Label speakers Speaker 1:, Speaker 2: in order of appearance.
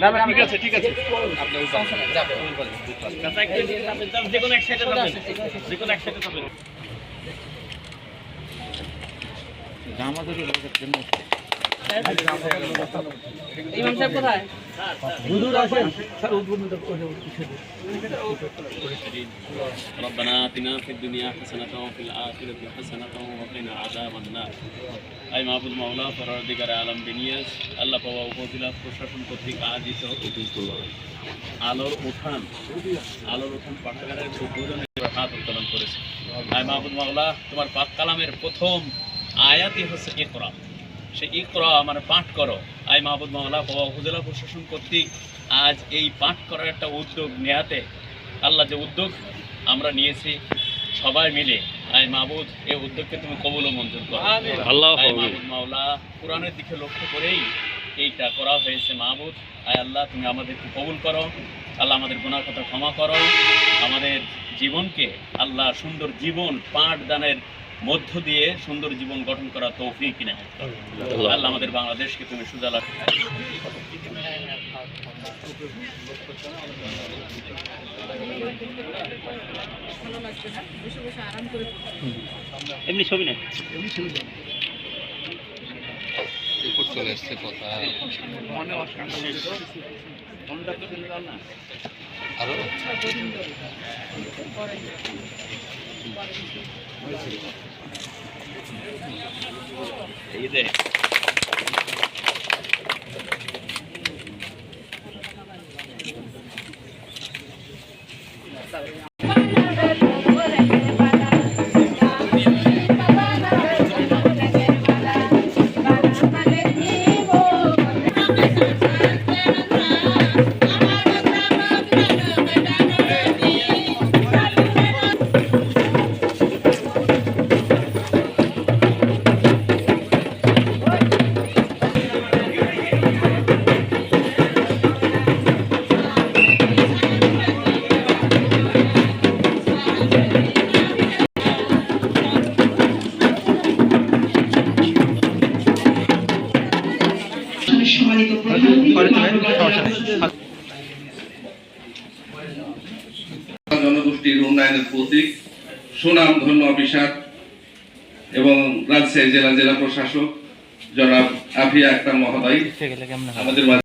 Speaker 1: না না ঠিক আছে আপনি যে কোনো এক সাইডে যাবেন
Speaker 2: ইমাম সাহেব কোথায়?
Speaker 3: হুজুর আসেন স্যার
Speaker 1: ربنا آتنا في الدنيا حسنة وفي الآخرة حسنة وقنا عذاب النار আই মাহবুব মাওলা পরওয়ারদিগার আলম বিনিয়াস আল্লাহ পাওয়া উপজেলা প্রশাসন কর্তৃক আয়োজিত আলোর উঠান পাঠাগারের উদ্বোধনে হাত উত্তোলন করেছে। আই মাহবুব মাওলা তোমার পাক কালামের প্রথম আয়াতই হচ্ছে ইকরা, সেই ইকরা মানে পাঠ করো। আই মাহবুব মাওলা পাওয়া উপজেলা প্রশাসন কর্তৃক আজ এই পাঠ করার একটা উদ্যোগ নেয়াতে আল্লাহ যে উদ্যোগ আমরা নিয়েছি সবাই মিলে, আই মাহবুব এই উদ্যোগকে তুমি কবুল ও মঞ্জুর করো। আল্লাহ মাহবুব মাওলা কোরআনের দিকে লক্ষ্য করেই এইটা করা হয়েছে। মাহবুব আয় আল্লাহ তুমি আমাদেরকে কবুল করো, আল্লাহ আমাদের গুনাহ কথা ক্ষমা করো, আমাদের জীবনকে আল্লাহ সুন্দর জীবন পাঠদানের মধ্য দিয়ে সুন্দর জীবন গঠন করা তৌফিক কিনা আল্লাহ আমাদের বাংলাদেশকে তুমি সুজালা এমনি ছবি না চলে এসছে কথা আরো এই দে
Speaker 4: জনগোষ্ঠীর উন্নয়নের প্রতীক সুনাম ধন্য অফিসার এবং রাজশাহী জেলা প্রশাসক জনাব আফিয়া আক্তার মহোদয় আমাদের